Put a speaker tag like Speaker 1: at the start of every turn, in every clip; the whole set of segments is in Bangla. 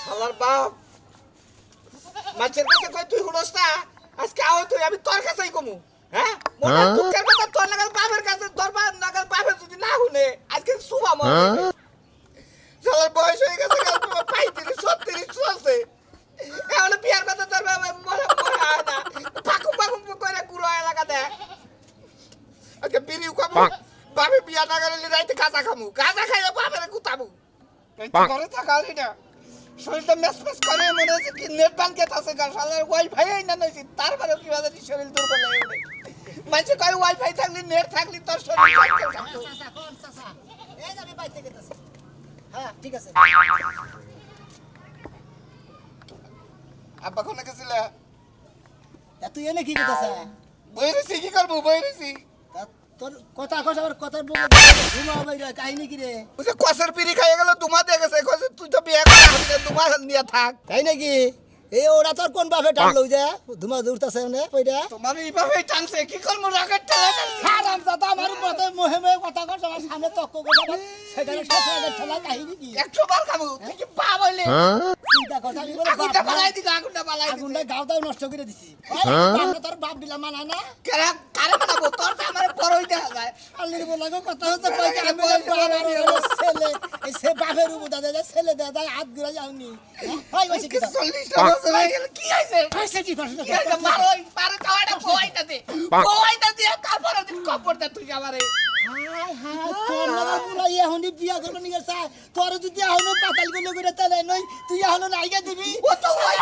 Speaker 1: শালার বাপ মাছের কাছে কই তুই হুনস না আজকে আও তুই আমি তোর কাছেই কমু হ্যাঁ মনে দুঃখের কথা তোর নাগাল বাপের কাছে তোর বাপ নাগাল বাপের যদি না হুনে আজকে সুবা মা শালার বয়স হয়ে গেছে কাল 35 36 চলছে এখন বিয়ার কথা তোর বাবা মনে হয় না পাকু পাকু করে পুরো এলাকা দে আজকে বিড়িও খাবো বাপে বিয়া না গেলে রাইতে গাঁজা খামু গাঁজা খাইলে বাপের গুতাবু ঘরে থাকালি না শরীরটা মেসমেস করে মনে হচ্ছে কি নেট বানকেট আছে গা শালার ওয়াইফাই না নইছি তারপরে কি বাজে শরীর দুর্বল হয়ে ওঠে মানে কয় ওয়াইফাই থাকলি নেট থাকলি তোর শরীর
Speaker 2: এই আমি বাইতে গেতেছি হ্যাঁ ঠিক আছে
Speaker 1: আব্বা কোনে গেছিল
Speaker 2: তুই এনে কি করতেছ
Speaker 1: বইরেছি কি করবো বইরেছি
Speaker 2: তোর কথা আবার কথা বলে ঘুমাও বাইরে কাহিনী কি রে
Speaker 1: ওই যে কসের পিড়ি খাইয়ে গেল দুমা দিয়ে গেছে কসে তুই তো বিয়ে করা হবি না দুমা নিয়ে থাক
Speaker 2: তাই নাকি এই ওরা তোর কোন বাপে টানলো যে ধুমা দৌড়তাছে না কইরা
Speaker 1: তোমার এইভাবে টানছে কি করবো রাগের ঠেলা
Speaker 2: হারাম দাদা আমার মতে মোহে মোহে কথা কর আমার সামনে তক্ক করে সেখানে ঠাসা ঠেলা কাহিনী কি
Speaker 1: 100 বার খাবো তুই কি পা বলে
Speaker 2: চিন্তা কথা আমি বলে
Speaker 1: আগুনটা বালাই দি আগুনটা বালাই দি
Speaker 2: আগুনটা গাওটাও নষ্ট করে দিছি তোর বাপ দিলা মানা না
Speaker 1: কারে কারে বানাবো তোর তো আমার বড় হইতে হয়
Speaker 2: আল্লির বলাগো কথা হচ্ছে কই আমি ছেলে এই সে বাপের উপর দাদা ছেলে দাদা হাত ঘুরা যাওনি হয় বসে কি
Speaker 1: 40 টা বছর হয়ে গেল কি হইছে
Speaker 2: হইছে কি করছ
Speaker 1: মারোই পারে তাওয়াটা কোয়াইতা দে তারপর দিন কপড়টা তুই আমারে
Speaker 2: হায় হায় তোর লাগা পুরা এখনই বিয়া করবে নিয়ে চায় তোর যদি এখনো পাতাল গুলো করে তালে নই তুই এখনো নাইগা দিবি
Speaker 1: ও তো ওই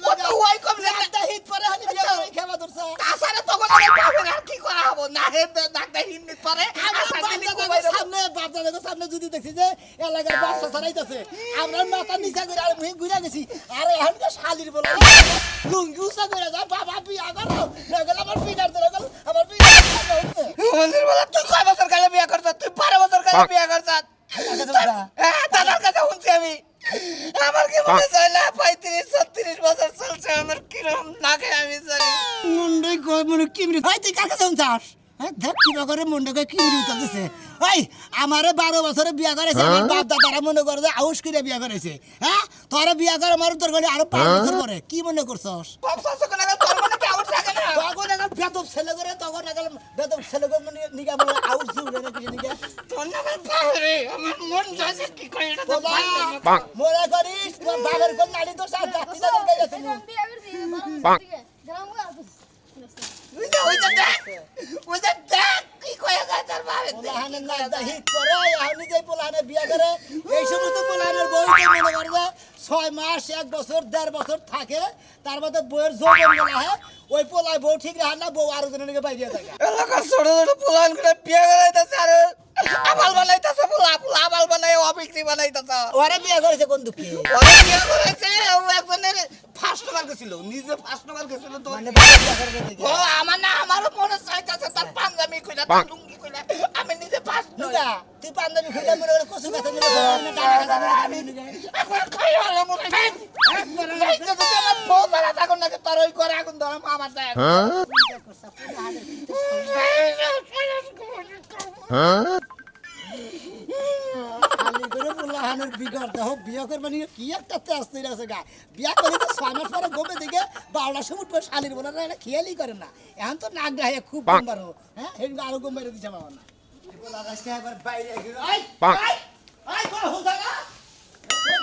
Speaker 1: ও তো ওই কম
Speaker 2: একটা হিট পরে হলি বিয়া করে খেবা ধরছ
Speaker 1: তাছাড়া তখন আমার বাপের আর কি করা হবো না হে ডাক্তার হিন্দি পরে
Speaker 2: বাপদাদের সামনে যদি দেখছি যে এলাকার বাচ্চা ছাড়াইতেছে আমরা মাথা নিচা করে আর মুহে ঘুরে গেছি আর এখনকার শালির বলে লুঙ্গি উঁচা করে যা বাবা বিয়া করো গেল আমার পিটার ধরে গেল আমার পিটার
Speaker 1: মন্দির বলে তুই কয় বছর কালে বিয়া করছ তুই 12 বছর কালে বিয়া করছ দাদার কাছে শুনছি আমি আমার কি মনে হয় না 35 36 বছর চলছে আমার কিরকম লাগে আমি জানি
Speaker 2: মুন্ডই কই মনে কিমরি ভাই তুই কাকে শুনছাস হ্যাঁ দেখ কি করে মুন্ডকে কিমরি উঠতেছে ওই আমারে 12 বছরে বিয়া করেছে আমার বাপ দাদারা মনে করে যে আউশ করে বিয়া করেছে হ্যাঁ তোরে বিয়া করে আমার তোর করে আরো 5 বছর পরে কি মনে করছস
Speaker 1: বাপ শাসক না তোর মনে কি আউট থাকে না
Speaker 2: তখন এখন বেদব ছেলে করে তখন এখন বেদব ছেলে করে মানে নিগা মানে আউশ জুড়ে না কিছু নিগা
Speaker 1: তোর না বাবারে আমার মন যাচ্ছে কি করে এটা তো
Speaker 2: মোরা করিস তোর বাবার কোন নাড়ি তোর সাথে যাচ্ছি না তোর গায়ে তুমি
Speaker 1: ওই যে দেখ কি কয়ে যায় তোর বাবা
Speaker 2: পোলাহানের নাচ দা হিট করে আমি যে পোলাহানের বিয়া করে এই সমস্ত পোলাহানের বউ তো মনে করে যে 6 মাস 1 বছর 1.5 বছর থাকে তার মধ্যে বউয়ের যৌবন গেলা হয় ওই পোলায় বউ ঠিক রাখে না বউ আরো জনের বাইরে থাকে
Speaker 1: এলাকার ছোট ছোট পোলান করে বিয়ে করাইতেছে আর আবাল বানাইতেছে পোলা পোলা আবাল বানাই অবিক্রি বানাইতেছে
Speaker 2: ওরে বিয়া করেছে কোন দুঃখে
Speaker 1: ওরে বিয়ে করেছে ও একজনের ফার্স্ট নাম্বার গেছিল নিজে ফার্স্ট নাম্বার গেছিল তো
Speaker 2: মানে বিয়া করবে দেখি
Speaker 1: ও আমার না আমারও মনে চাইতেছে তার পাঞ্জাবি কইলা তার লুঙ্গি কইলা আমি নিজে ফার্স্ট
Speaker 2: নিগা তুই পাঞ্জাবি খুলে মনে করে কসু গাছে নিয়ে আমি
Speaker 1: এখন খাই হলো মনে যাইতে তো আমার বউ ধরা থাকুন না তোর ওই করে আগুন ধরা আমার দেয়
Speaker 2: খালি করে পোলাহানের বিগড় দেহ বিয়া করবে নিয়ে কি একটা তেজ তৈরি আছে গা বিয়া করে তো 6 মাস পরে গোবে দিকে 12টা সময় পরে শালির বলে না খেয়ালই করে না এখন তো নাক গায়ে খুব গম্বার হ্যাঁ এই আরো গম্বারে দিছে বাবা না পোলা গাছকে একবার বাইরে গেল আই আই আই কোন হুদা না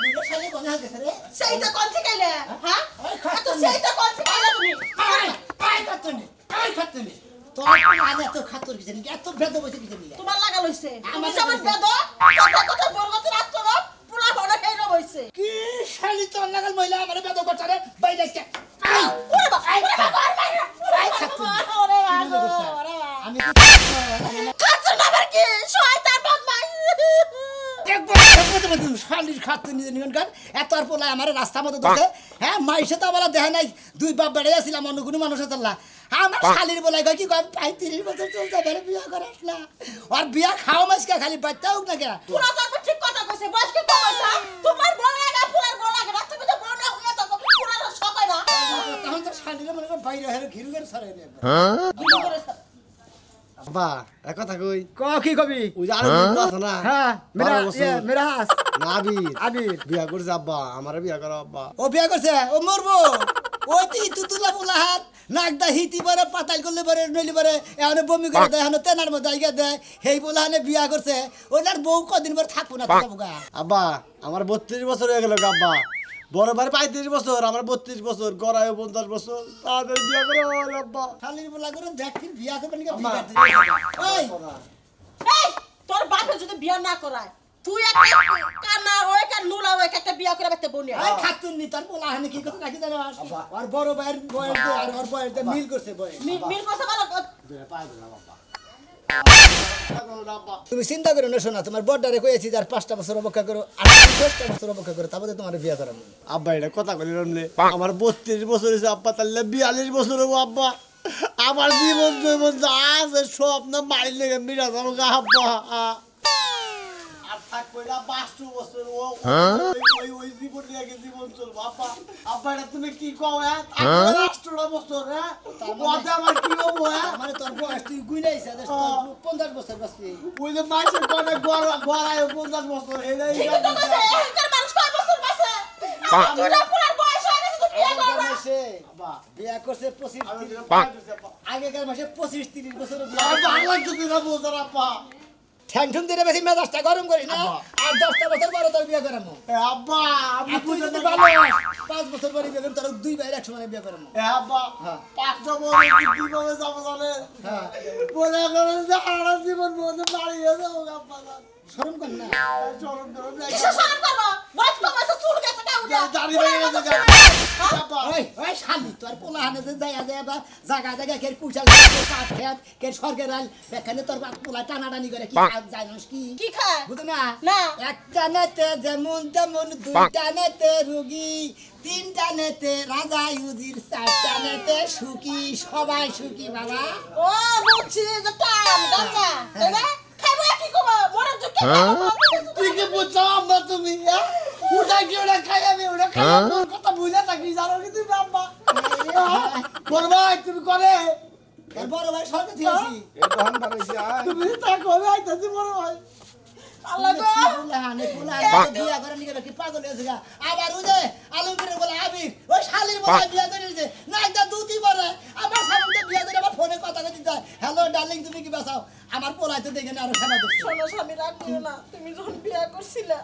Speaker 2: দুটো শালি কোনে হাতে রে
Speaker 3: সেইটা কোন থেকে আইলে হ্যাঁ তো সেইটা কোন থেকে আইলে তুমি
Speaker 2: আই খাতুনি তোর আনে তো খাতুর কিছু নি এত বেদ বসে কিছু নি
Speaker 3: তোমার লাগা লইছে তুমি সবার বেদ কথা কথা বরগতি রাত তো পুরা বড় হেইলো হইছে
Speaker 2: কি শালি তোর লাগাল মহিলা আমারে বেদ করছে রে বাইরে আইছে আই
Speaker 3: ওরে বাবা
Speaker 2: আই
Speaker 3: আই খাতুন ওরে ওরে
Speaker 2: আমি
Speaker 3: খাতুন আবার কি শয়তান বদমাই
Speaker 2: দেখবো শালির খাতুন নিয়ে নিবেন কার এত আর পোলা আমার রাস্তা মতো দোছে হ্যাঁ মাইসে তো আমার দেখা নাই দুই বাপ বেড়ে আসছিলাম অন্য কোনো মানুষ আল্লাহ আমার শালির বলাই কই কি কম 35 বছর চলতে পারে বিয়া করাস না আর বিয়া খাও মাসকা খালি বাচ্চা হোক না কে
Speaker 3: পুরা তো ঠিক কথা কইছে বয়স কি কইছা তোমার বড় লাগা পুরার বড় লাগা তুমি তো বড় না হুনা তো পুরা সকাই না
Speaker 2: তখন তো শালির মনে করে বাইরে হেরে ঘিরু করে সরাই নে
Speaker 3: কি করে
Speaker 4: আব্বা এক কথা কই
Speaker 2: ক কি কবি
Speaker 4: ওই যে আরো বন্ধু আছে না
Speaker 2: হ্যাঁ মেরা
Speaker 4: 12 বছর।
Speaker 2: মেরা হাস
Speaker 4: না আবির
Speaker 2: আবির
Speaker 4: বিয়া করছে আব্বা আমারে বিয়া করো আব্বা
Speaker 2: ও বিয়া করছে ও মরবো ওই তুতুলা পোলা হাত নাকদা হিতি পারে পাতাল করলে পারে নইলে পারে এখন বমি করে দেয় এখন তেনার মধ্যে আইগা দেয় সেই পোলা হানে বিয়া করছে ওনার বউ কদিন পর থাকবো না তো গা
Speaker 4: আব্বা আমার 32 বছর হয়ে গেল আব্বা বড় ভাই 35 বছর আমার 32 বছর গড়ায় 50 বছর তাদের বিয়া করো আব্বা
Speaker 2: শালির পোলা করে দেখছিস বিয়া করবে নাকি
Speaker 4: আম্মা।
Speaker 2: ওই
Speaker 3: এই তোর বাপে যদি বিয়া না করায় তুই একটা কানা ওই একটা নুলা ওই একটা বিয়া করে বাইতে বনি
Speaker 2: এই খাতুন নি তার পোলা হানে কি কথা রাখি জানো আর বড় ভাইয়ের বয়স দিয়ে আর ওর বয়স দিয়ে মিল করছে বয়স
Speaker 3: মিল করছে ভালো
Speaker 2: তুমি চিন্তা করো না শোনা তোমার বড়টারে কইছি যার 5টা বছর অপেক্ষা করো আর 10টা বছর অপেক্ষা করো তারপরে তোমার বিয়া করাবো
Speaker 4: আব্বা এটা কথা কইলে রমলে আমার 32 বছর হইছে আব্বা তাহলে 42 বছর হবো আব্বা আমার জীবন জীবন যা আছে সব না মাইল লেগে মিরা যাবো গা আব্বা আর থাকবো না 52 বছর ও ওই জীবন নিয়ে জীবন চলবো আব্বা আব্বা এটা তুমি কি কও হ্যাঁ 18টা বছর হ্যাঁ ওতে আমার কি হবো হ্যাঁ
Speaker 2: মানে তোর বয়স তুই গুইনাইছিস 50 বছর বাঁচবি
Speaker 4: ওই যে মাইসের কোনে গড়ায় 50 বছর এটাই
Speaker 3: ঠিক তো কইছে এখানকার মানুষ কয় বছর বাঁচে তুই না পুরার বয়স হয়ে গেছে তুই বিয়া
Speaker 2: আগেকার
Speaker 3: করবে
Speaker 2: মাসে
Speaker 4: আব্বা
Speaker 2: বিয়া করছে 25
Speaker 4: আমি
Speaker 2: 30 আগেকার মাসে 25 30 বছর বিয়া
Speaker 4: বাংলা যদি না বোঝার আব্বা
Speaker 2: ঠ্যাং ঠুং দিয়ে বেশি মেজাজটা গরম করিস না আর 10টা বছর পরে তোর বিয়া করামু
Speaker 4: এ আব্বা আমি
Speaker 2: আর তুই
Speaker 4: বুঝতে
Speaker 2: যদি
Speaker 4: পারলাম
Speaker 2: ভালো 5 বছর পরে বিয়া করবি তোর দুই ভাইয়ের একসঙ্গে বিয়া করামু
Speaker 4: এ আব্বা
Speaker 2: হ্যাঁ।
Speaker 4: 5টা বছর কিভাবে যাবো জানে
Speaker 2: হ্যাঁ
Speaker 4: বলে করেন যে সারা জীবন মধ্যে বাড়িয়ে যাবো আব্বা
Speaker 2: শরম কর না
Speaker 4: চরম করো
Speaker 3: কিসে সারাম করব বয়স তো বয়স চুল গেছে কাউডা
Speaker 4: দাড়ি হয়ে গেছে আব্বা
Speaker 2: ওই শালি তোর পোলা হানে যে যায় বা জায়গা জায়গা কে কুচাল পাট খেত কে সরকার আল এখানে তোর বাপ পোলা টানাটানি করে কি জানিস কি
Speaker 3: কি খায়
Speaker 2: বুঝো না
Speaker 3: না।
Speaker 2: একটা নেতে যেমন তেমন দুইটা নেতে রুগী তিনটা নেতে রাজা ইউজির চারটা নেতে সুখী সবাই সুখী বাবা
Speaker 3: ও বুঝছি যে টান গাঞ্জা তাই না খাইবো কি করব মরে যে কি
Speaker 4: তুই কি বুঝছো আম্মা তুমি হ্যাঁ ওটা কি ওটা খাই আমি ওটা খাই তোর কথা বুঝে থাকি জানো কি তুমি আম্মা বল ভাই তুমি করে
Speaker 2: তোর বড় ভাই সরকার দিয়েছি
Speaker 4: তুমি তা কবে আইতাছি বড় ভাই
Speaker 3: আল্লাহ গো
Speaker 2: পোলা হানে বিয়া করে নিকে কি পাগল হয়েছে গা আবার ওই যে আলমগীরের বলে আবির ওই শালির বলে বিয়া করে নিছে না একটা দুটি বলে আমার সামনে বিয়া করে আমার ফোনে কথা কইতে যায় হ্যালো ডার্লিং তুমি কি বাঁচাও আমার পোলাইতে দেখে না আরো সেবা দিচ্ছে
Speaker 3: শোনো স্বামী রাগ করো না তুমি যখন বিয়া করছিলে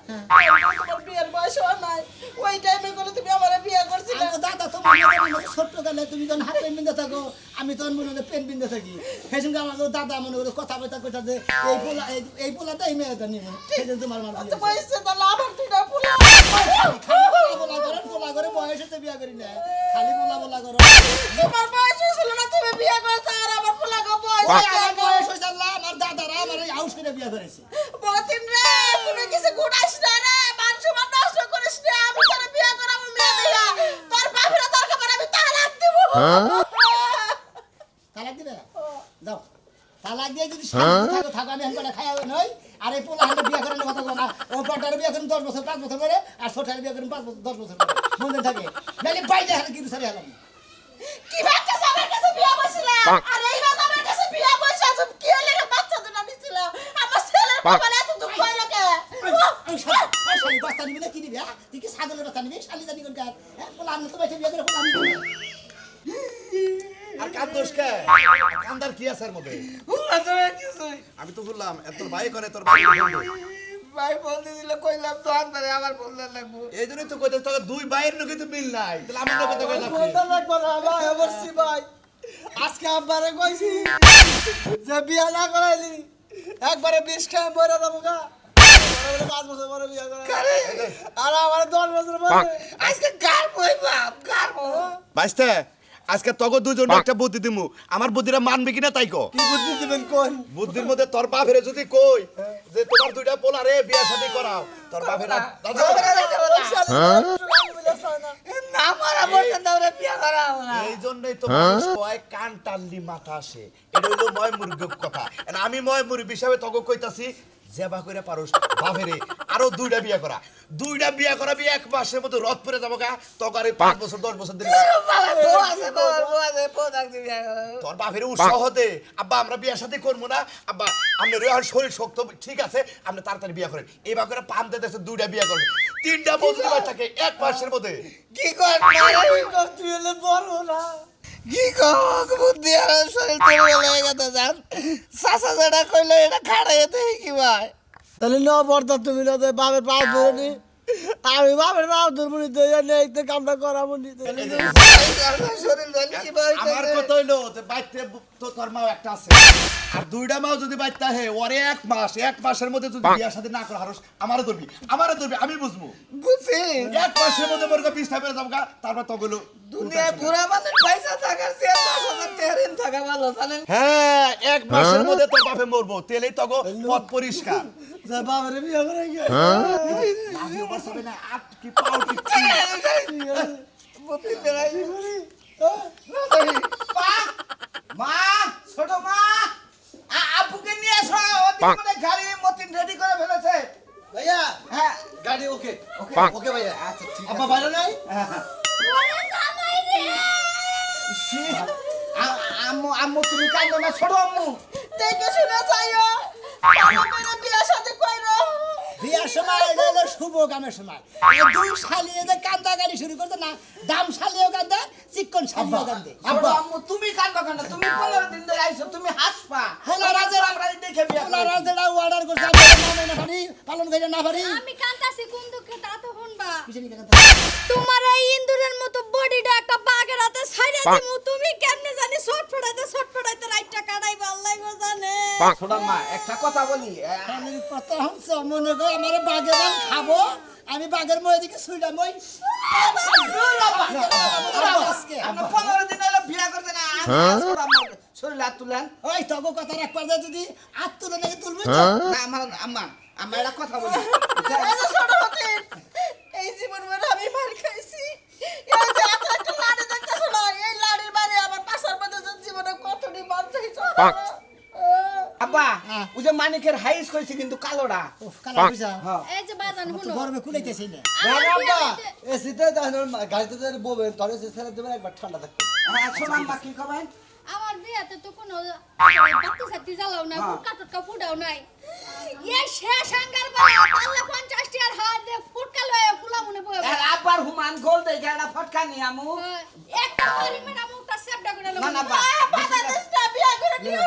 Speaker 3: তোমার বিয়ের বয়স হয় নাই ওই টাইমে করে তুমি আমারে বিয়া করছিলে
Speaker 2: আমি তো দাদা তোমার মনে ছোট্ট কালে তুমি যখন হাত পেন বিন্দে থাকো আমি তখন মনে হয় পেন বিন্দে থাকি সেই সঙ্গে আমাকে দাদা মনে করে কথা বলতে কথা যে এই পোলাটা এই মেয়েটা নিব সেই জন্য তোমার মার
Speaker 3: তো বয়সে তো লাভার তুইটা পুলা
Speaker 2: পোলা করে বয়স হচ্ছে বিয়া করি না খালি পোলা করো
Speaker 3: তোমার বয়স ছিল না তুমি বিয়া করছ আর আমার পুলা গো বয়স
Speaker 2: ওই আমার বয়স হয়েছে আল্লাহ আমার দাদারা আমার এই হাউস করে বিয়া করেছে
Speaker 3: বতিন রে কোনো কিছু গুড়াইস না রে মান সম্মান নষ্ট করিস না আমি তোর বিয়া করাবো মেয়ে দিয়া তোর বাপরা তোর খবর আমি তালাক দেব
Speaker 2: তালাক দিবে যাও তালাক দিয়ে যদি শান্তি থাকো থাকো আমি এখন খাই নই আর এই পোলা হাতে বিয়া করার কথা বলো না ও বড়টারে বিয়া করেন 10 বছর 5 বছর পরে আর ছোটটারে বিয়া করেন 5 বছর 10 বছর পরে মনে থাকে নালে বাইরে হাতে কিন্তু সারি হলাম
Speaker 3: কি ভাবছিস আমার কাছে বিয়া বসিলা আর এই বাবা আমার কাছে বিয়া বসে আছে কি হলে বাচ্চা তো নিছিল আমার ছেলের বাবা এত দুঃখ হয় না কে
Speaker 2: ওই শালি বাচ্চা নিবি না কি নিবি হ্যাঁ তুই কি ছাগলের বাচ্চা নিবি শালি জানি কোন কার হ্যাঁ পোলা আমি তো বাইরে বিয়া করে পোলা নিবি
Speaker 5: আর কান্দোস কে কান্দার কি আছে এর মধ্যে আমি তো বললাম এত ভাই করে তোর ভাই
Speaker 1: ভাই বলতে দিলে কইলাম তো আনবারে আমার বললে লাগবো
Speaker 5: এই জন্যই তো কইতে তোর দুই ভাইয়ের লোকে তো মিল নাই তাহলে আমি লোকে তো কইলাম
Speaker 4: বলতে লাগবো না ভাই অবশ্যই ভাই আজকে আব্বারে কইছি যে বিয়া না করাইলি একবারে 20 খায় মরে যাবো গা 5 বছর পরে বিয়া করা আর আমার 10 বছর পরে
Speaker 1: আজকে কার বই বাপ কার
Speaker 5: বাইস্তে আজকে তোকে দুজন একটা বুদ্ধি দিমু আমার বুদ্ধিটা মানবে কিনা তাই কো
Speaker 4: কি বুদ্ধি দিবেন কোন
Speaker 5: বুদ্ধির মধ্যে তোর বাপেরে যদি কই যে তোমার দুইটা পোলা রে বিয়া শাদী করাও তোর বাপেরা
Speaker 1: না মারা পর্যন্ত আমরা বিয়া করা হবে না
Speaker 5: এই জন্যই তো মানুষ কয় কান টানলি মাথা আসে এটা হইলো ময় মুরগির কথা আর আমি ময় মুরগি হিসাবে তোকে কইতাছি জেবা করে পারোস বাপেরে আরো 2টা বিয়া করা 2টা বিয়া করা বিয়ে 1 মাসের মধ্যে রদ পরে যাবো গা তকারে 5 বছর 10 বছর দিন তোর বাপের উৎসাহ হতে আব্বা আমরা বিয়া শাদী করবো না আব্বা আপনার এখন শরীর শক্ত ঠিক আছে আপনি তাড়াতাড়ি বিয়া করেন এবার করে পাম দিতে 2টা বিয়া করেন 3টা বছর বাচ্চা থাকে 1 মাসের মধ্যে
Speaker 1: কি কর তুই হলে বড় না কি কর বুদ্ধি আর শরীর তো বলে গেছে জান সাসা যেটা কইলো এটা খাড়াইতে কি ভাই
Speaker 4: তাহলে ন বর্তা তুমি না তো বাপের পা ধরে নি আমি বাপের পা ধরবো নি দইয়া নেই তো কামটা করাবো নি
Speaker 1: শরীর জানি কি ভাই
Speaker 5: আমার কথা হইলো যে বাইতে তো তোর মাও একটা আছে আর 2টা মাও যদি বাইতে হে ওরে 1 মাসের মধ্যে যদি বিয়া শাদী না করে হারস আমারে ধরবি আমি বুঝবো
Speaker 1: বুঝছি
Speaker 5: 1 মাসের মধ্যে মোর বিষ্ঠা পেরে যাবো গা তারপর তো গুলো
Speaker 1: দুনিয়া পুরা মানে পয়সা থাকার সে 10,000 টেরিন থাকা ভালো জানেন
Speaker 5: হ্যাঁ 1 মাসের মধ্যে তোর বাপে মরবো তেলেই তো পথ পরিষ্কার
Speaker 4: যে বাপের বিয়ে করে গিয়ে
Speaker 5: আমি বসবে না আট কি পাও কি
Speaker 1: বুদ্ধি বেরাই মা ছোট মা আপুকে নিয়ে এসো ওদিকে মানে গাড়ি মতিন রেডি করে ফেলেছে
Speaker 4: ভাইয়া
Speaker 1: হ্যাঁ
Speaker 4: গাড়ি ওকে
Speaker 1: ওকে
Speaker 4: ওকে ভাইয়া
Speaker 1: আচ্ছা ঠিক
Speaker 4: আব্বা বাইরে নাই
Speaker 1: আম্মু আম্মু তুমি কাঁদো না ছোট আম্মু
Speaker 3: দেখে শুনে যাইও আমার বিয়া সাথে কইরো
Speaker 2: বিয়ার সময় এটা হলো শুভ কামের সময় এই দুই শালিয়ে যে কান্দা গাড়ি শুরু করতে না দাম শালিও কান্দে চিকন শালিও কান্দে
Speaker 1: ছোট আম্মু তুমি কাঁদো কেন তুমি 15 দিন ধরে আইছো তুমি হাসপা
Speaker 2: হলো রাজা
Speaker 1: আমরা দেখে বিয়া
Speaker 2: হলো রাজাটা অর্ডার করছে আমি না না পারি পালন করে না পারি
Speaker 6: আমি কান্তাছি কোন দুঃখে তা তো শুনবা
Speaker 2: পিছনে কান্দা
Speaker 6: তোমার এই ইন্দুরের মতো বডিটা একটা বাঘের হাতে ছাইড়া দিমু তুমি কেমনে জানি ছটফটাইতে রাইটটা কাটাইবা আল্লাহ গো জানে
Speaker 1: ছোট মা একটা কথা বলি
Speaker 2: আমি কত হচ্ছে মনে করে আমার বাঘের দাম খাবো আমি বাঘের মই দিকে শুইলাম ওই আজকে
Speaker 1: আমরা 15 দিন হলো বিয়া করতে না ছোট আম্মা শরীর হাত তুলেন
Speaker 2: ওই তগো কথা রাখবার যায় যদি হাত তুলে নাকি তুলবে
Speaker 1: না আমার আম্মা একটা কথা বলি
Speaker 3: এই যে ছোট হতে এই জীবন ভরে আমি মার খাইছি এই যে একটা লাড়ি দেখতেছ না এই লাড়ির বাড়ি আমার পাশার মধ্যে জীবনে কতটি মার খাইছো
Speaker 1: আব্বা ওই যে মানিকের হাইস কইছি কিন্তু কালোটা
Speaker 2: কালা পয়সা
Speaker 6: এই যে বাজান
Speaker 2: তো
Speaker 6: শুনো
Speaker 2: গরমে কুলাইতেছি না
Speaker 4: এসিতে গাড়িতে বলবেন তোর এসি ছেড়ে দেবেন একবার ঠান্ডা থাকবে
Speaker 1: হ্যাঁ ছোট আম্মা কি কবেন
Speaker 6: আমার বিয়াতে তো কোনো বাতি সাতি জ্বালাও নাই ফুটকা টুটকা ফুটাও নাই এই শেষ আঙ্গার বলে পাল্লা 50 টি আর হাত দে ফুটকা লয়ে ফুলা মনে বয়ে
Speaker 1: আর আব্বার হুমান গোল দেখে একটা ফটকা নি আমু
Speaker 6: একটা বাড়ি মেরা মুখটা সেপটা করে
Speaker 1: না না বা
Speaker 3: বাংলাদেশটা বিয়া করে দিও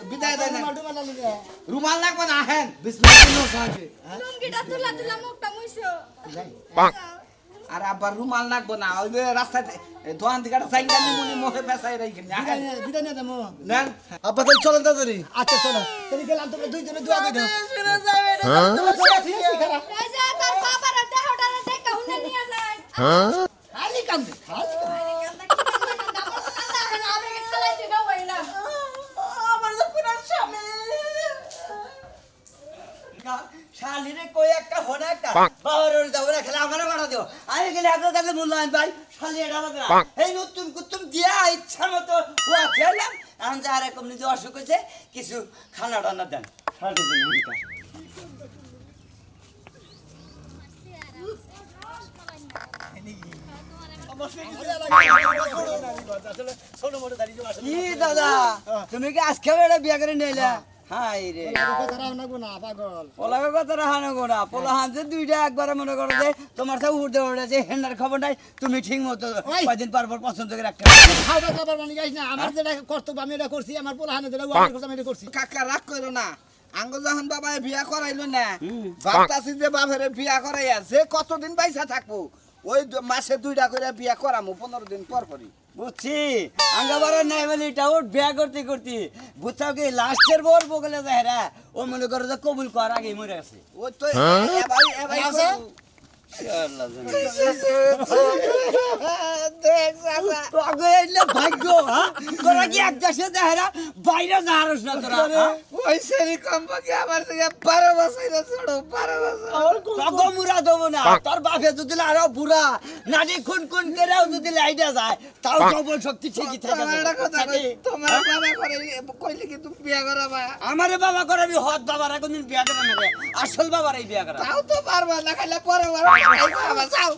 Speaker 1: বিদায় দেয় না
Speaker 2: মালটু মালা লিগে
Speaker 1: রুমাল লাগবে না হেন
Speaker 6: লুঙ্গিটা তুলা তুলা মুখটা মুইছো
Speaker 1: আর আব্বার রুমাল লাগবে না ওই যে রাস্তাতে দোকান থেকে একটা সাইকেল নিমুনি মুখে পেছাই রাখি না
Speaker 2: বিদায় নিয়ে দেবো
Speaker 1: নেন
Speaker 4: আব্বা তাহলে চলেন তাড়াতাড়ি
Speaker 2: আচ্ছা চলো তাহলে গেলাম তোমরা দুইজনে দোয়া করে দাও
Speaker 3: শুনে যাবে
Speaker 6: এই যে তোর বাবার দেহটা দেখা হুনে নিয়ে যায়
Speaker 2: খালি কান্দে খালি
Speaker 3: আমার যে পুরান স্বামী
Speaker 7: শালিরে কই একটা হনে একটা বাবার যাবো না খেলে আমারে বাড়া দিও আমি গেলে আপনার কাছে মূল্যায়ন ভাই শালি এটা আমাদের এই নতুন কুতুম দিয়া ইচ্ছা মতো হুয়া খেলাম এখন যা এরকম নিজে অসুখ হয়েছে কিছু খানা টানা দেন শালির জন্য কি দাদা তুমি কি আজকে বেড়ে বিয়া করে নিলে হাই রে
Speaker 2: কথা রাখনা গো না পাগল
Speaker 7: পোলাকে কথা রাখানো গোনা পোলা হাতে দুইটা একবারে মনে করো যে তোমার সাথে উঠতে উঠেছে হেন্ডার খবর নাই তুমি ঠিক মতো কয়দিন পর পর পছন্দ করে রাখতে
Speaker 2: খাবার খাবার মানে গাইছ না আমার যেটা কর্তব্য আমি এটা করছি আমার পোলাহানে যেটা ওয়ার্ড করছি আমি এটা করছি
Speaker 1: কাকা রাগ করো না আঙ্গ যখন বাবা বিয়া করাইলো না ভাবতাছি যে বাবারে বিয়া করাইয়া যে কতদিন পয়সা থাকবো ওই মাসে 2টা করে বিয়া করামু 15 দিন পর পরই
Speaker 7: বুঝছি আঙ্গাবারে নাই বলে এটা ওর বিয়া করতে করতে বুঝছাও কি লাস্টের বর বগলে যায় রে ও মনে করো যে কবুল কর আগে মরে গেছে
Speaker 1: ওই তো এবাই
Speaker 2: আছে?
Speaker 1: দেখ চাচা
Speaker 7: তোকে এলে ভাগ্য হ্যাঁ তোরা কি এক দেশে যাহেরা বাইরে যাহারস না তোরা হ্যাঁ?
Speaker 1: ওই সেরি কম্পাকে আমার থেকে 12 বছর ছোট 12 বছর
Speaker 7: তোকে মুরা দেবো না তোর বাপে যদি আরো বুড়া নানি খুন খুন করেও যদি লাইটা যায় তাও জবল শক্তি ঠিকই থাকে
Speaker 1: তোমার একটা কথা কই তোমার বাবা করে কইলে কি তুমি বিয়া করাবা
Speaker 7: আমারে বাবা করাবি হদ বাবার কোনদিন বিয়া করা না রে আসল বাবার এই বিয়া করা
Speaker 1: তাও তো পারবা না খাইলে পরে খাইবা যাও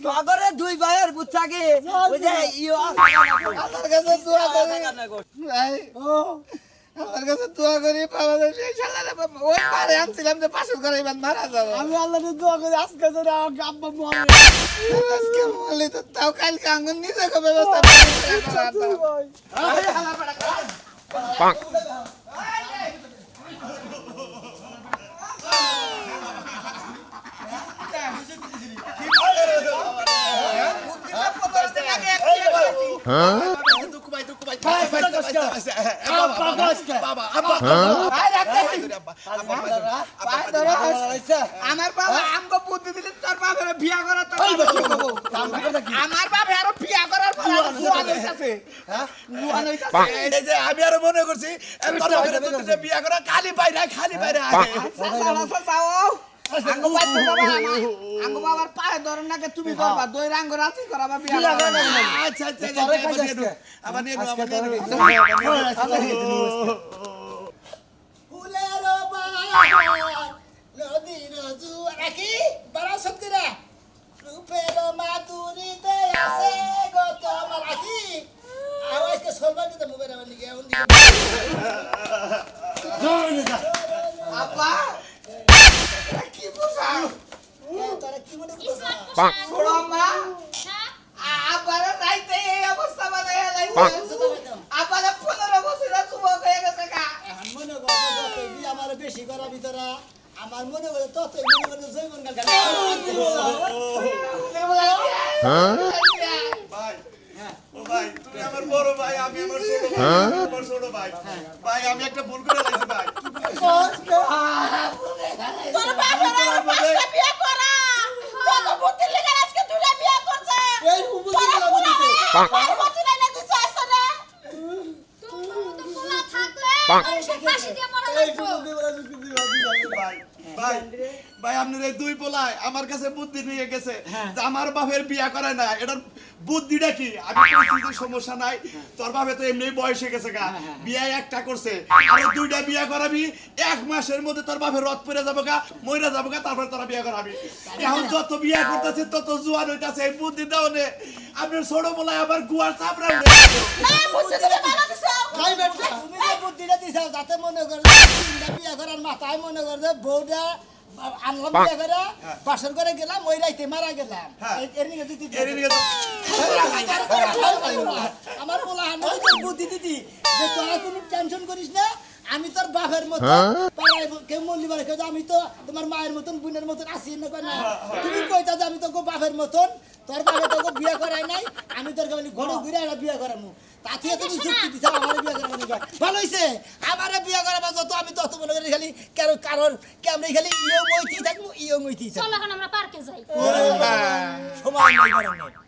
Speaker 7: বাবারে দুই ভাইয়ের বুচ্চাকে ওই যে ইও
Speaker 1: আমার কাছে দোয়া করি ভাই আমার কাছে দোয়া করি বাবা সেই শালারে ওই পারে আনছিলাম যে পাশে করে ইমান মারা যাবে
Speaker 4: আমি আল্লাহকে দোয়া করি আজকে যেন আমার আব্বা মরে
Speaker 1: আজকে বলি তো তাও কালকে আঙ্গুন নিজে কো ব্যবস্থা আমার বাবা আমগো বুদ্ধি দিলে তোর বাবার বিয়া করা তোর আমার বাবা আরো বিয়া করার পর জোয়ান হইতাছে হ্যাঁ জোয়ান হইতাছে
Speaker 5: এই যে আমি আরো মনে করছি তোর বাপের দুটো বিয়া করা খালি বাইরে
Speaker 1: আঙ্গো বাইতে বাবা আঙ্গো বাবার পায়ে ধরন নাকে তুমি করবা দই রাঙ্গ রাতি করাবা বিয়া
Speaker 5: আচ্ছা আবার নিয়ে
Speaker 2: ফুলের বাহার নদীর জুয়ার কি বড় শক্তিরা রূপের মাধুরীতে আছে গো তোমার কি আওয়াজকে সরবা দিতে মোবাইল আমার লিগে ওন দিকে
Speaker 1: আপা কি বুঝাও
Speaker 2: তোরা কি মনে করছিস
Speaker 1: ছোড়ো মা আবার রাইতে এই অবস্থা বানায় লাইছে আবার 15 বছর যুবক হয়ে গেছে কা
Speaker 2: এখন মনে কর যতই বি আমার বেশি করা ভিতরা আমার মনে করে ততই মনে করে জৈবন গাল
Speaker 5: ভাই তুমি আমার বড় ভাই আমি আমার ছোট ভাই ভাই আমি একটা ভুল করে লাইছি ভাই
Speaker 3: তোর বাপের আর 5টা বিয়ে করা তোর বুদ্ধি লেগে আজকে দুটা বিয়ে করছে
Speaker 2: এই উপরে দিতে
Speaker 3: আর বুদ্ধি নাই না তুই চাইছ না
Speaker 6: তোমার মতো পোলা থাকলে সে ফাঁসি দিয়ে মরা
Speaker 2: এই
Speaker 6: লাগতো।
Speaker 5: ভাই আপনার এই দুই পোলায় আমার কাছে বুদ্ধি নিয়ে গেছে যে আমার বাপের বিয়া করায় না এটার বুদ্ধিটা কি আমি পরিস্থিতির সমস্যা নাই তোর বাপে তো এমনি বয়স হয়ে গেছে গা বিয়া একটা করছে আরো দুইটা বিয়া করাবি 1 মাসের মধ্যে তোর বাপের রথ পড়ে যাবো গা মইরা যাবো গা তারপর তোরা বিয়া করাবি এখন যত বিয়া করতেছে তত জোয়ান হইতাছে এই বুদ্ধি দাও নে আপনার ছোট পোলায় আবার গুয়ার চাপড়া উঠে
Speaker 3: এই বুদ্ধি তুমি ভালো দিছো
Speaker 2: ভাই বেটা তুমি যে বুদ্ধিটা দিছাও যাতে মনে করে তিনটা বিয়া করার মাথায় মনে করে যে বউটা আনলাম বিয়া করে বাসর করে গেলাম ওই রাইতে মারা গেলাম এর নিয়ে দিদি আমার বলা আমি তোর বুদ্ধি দিদি যে তোরা কোনো টেনশন করিস না আমি তোর বাপের মতো পাড়ায় কেউ মল্লি বাড়ি কেউ আমি তো তোমার মায়ের মতন বোনের মতন আসি না কই না তুমি কইতা যে আমি তোকে বাপের মতন তোর বাপে তোকে বিয়ে করাই নাই আমি তোর কাছে ঘুরে ঘুরে একটা বিয়ে করামু তাতে তুমি যুক্তি দিছ আমার বিয়ে করাবো না ভালো হইছে আমারে বিয়ে করাবা যত আমি তত মনে করি খালি কারণ কেমন খালি ইয়ে মইতি থাকবো ইয়ে মইতি থাকবো
Speaker 6: চলো এখন আমরা পার্কে যাই
Speaker 2: সময় নাই